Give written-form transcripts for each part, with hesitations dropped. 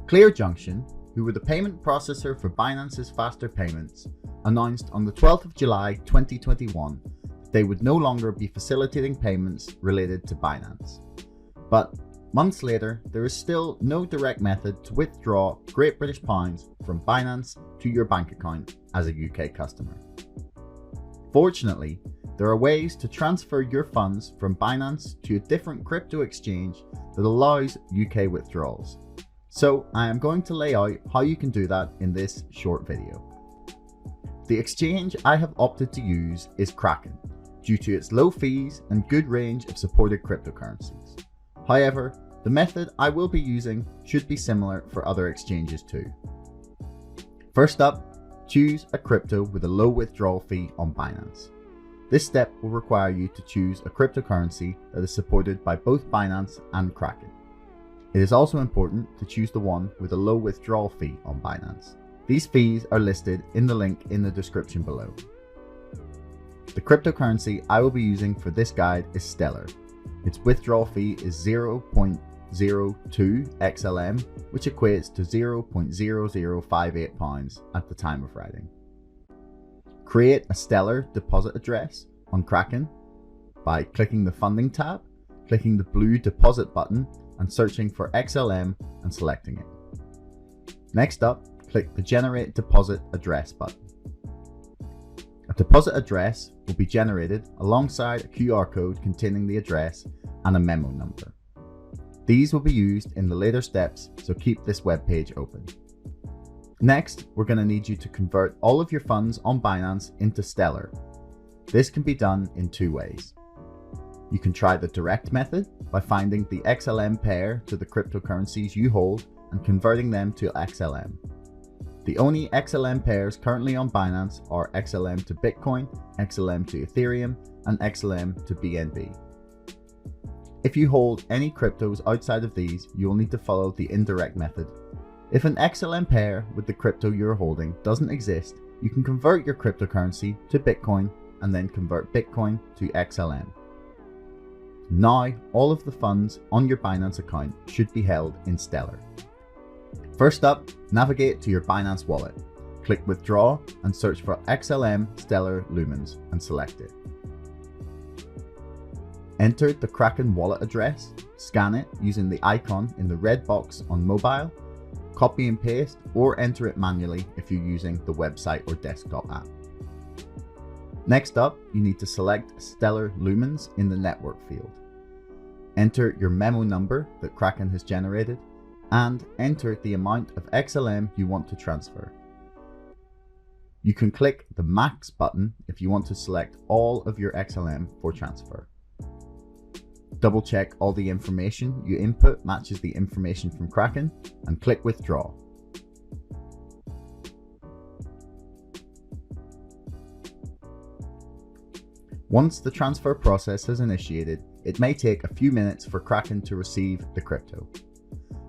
Junction, who were the payment processor for Binance's faster payments, announced on the 12th of July 2021 that they would no longer be facilitating payments related to Binance. But months later, there is still no direct method to withdraw Great British Pounds from Binance to your bank account as a UK customer. Fortunately, there are ways to transfer your funds from Binance to a different crypto exchange that allows UK withdrawals. So I am going to lay out how you can do that in this short video. The exchange I have opted to use is Kraken, due to its low fees and good range of supported cryptocurrencies. However, the method I will be using should be similar for other exchanges too. First up, choose a crypto with a low withdrawal fee on Binance. This step will require you to choose a cryptocurrency that is supported by both Binance and Kraken. It is also important to choose the one with a low withdrawal fee on Binance. These fees are listed in the link in the description below. The cryptocurrency I will be using for this guide is Stellar. Its withdrawal fee is 0.02 XLM, which equates to £0.0058 at the time of writing. Create a Stellar deposit address on Kraken by clicking the Funding tab, clicking the blue Deposit button, and searching for XLM and selecting it. Next up, click the Generate Deposit Address button. A deposit address will be generated alongside a QR code containing the address and a memo number. These will be used in the later steps, so keep this web page open. Next, we're going to need you to convert all of your funds on Binance into Stellar. This can be done in two ways. You can try the direct method by finding the XLM pair to the cryptocurrencies you hold and converting them to XLM. The only XLM pairs currently on Binance are XLM to Bitcoin, XLM to Ethereum, and XLM to BNB. If you hold any cryptos outside of these, you'll need to follow the indirect method. If an XLM pair with the crypto you're holding doesn't exist, you can convert your cryptocurrency to Bitcoin and then convert Bitcoin to XLM. Now, all of the funds on your Binance account should be held in Stellar. First up, navigate to your Binance wallet. Click Withdraw and search for XLM Stellar Lumens and select it. Enter the Kraken wallet address, scan it using the icon in the red box on mobile, copy and paste, or enter it manually if you're using the website or desktop app. Next up, you need to select Stellar Lumens in the network field. Enter your memo number that Kraken has generated and enter the amount of XLM you want to transfer. You can click the Max button if you want to select all of your XLM for transfer. Double check all the information you input matches the information from Kraken and click Withdraw. Once the transfer process has initiated, it may take a few minutes for Kraken to receive the crypto.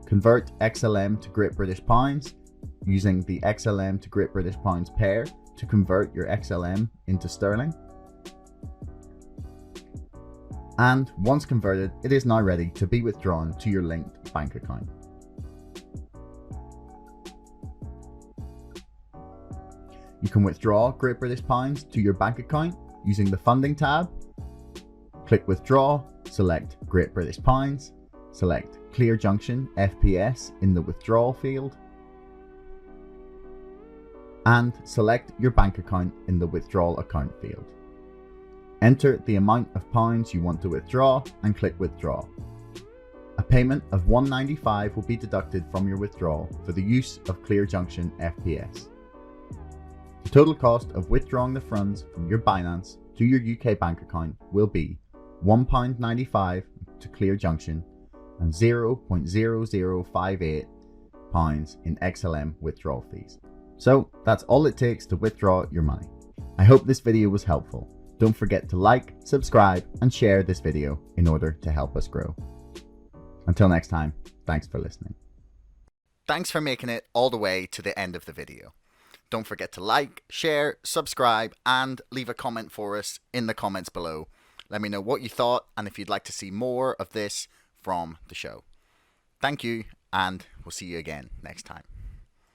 Convert XLM to Great British Pounds using the XLM to Great British Pounds pair to convert your XLM into sterling. And once converted, it is now ready to be withdrawn to your linked bank account. You can withdraw Great British Pounds to your bank account using the Funding tab. Click Withdraw, select Great British Pounds, select Clear Junction FPS in the Withdrawal field, and select your bank account in the Withdrawal account field. Enter the amount of pounds you want to withdraw and click Withdraw. A payment of £1.95 will be deducted from your withdrawal for the use of Clear Junction FPS. The total cost of withdrawing the funds from your Binance to your UK bank account will be £1.95 to Clear Junction and £0.0058 in XLM withdrawal fees. So that's all it takes to withdraw your money. I hope this video was helpful. Don't forget to like, subscribe, and share this video in order to help us grow. Until next time, thanks for listening. Thanks for making it all the way to the end of the video. Don't forget to like, share, subscribe, and leave a comment for us in the comments below. Let me know what you thought and if you'd like to see more of this from the show. Thank you, and we'll We'll see you again next time.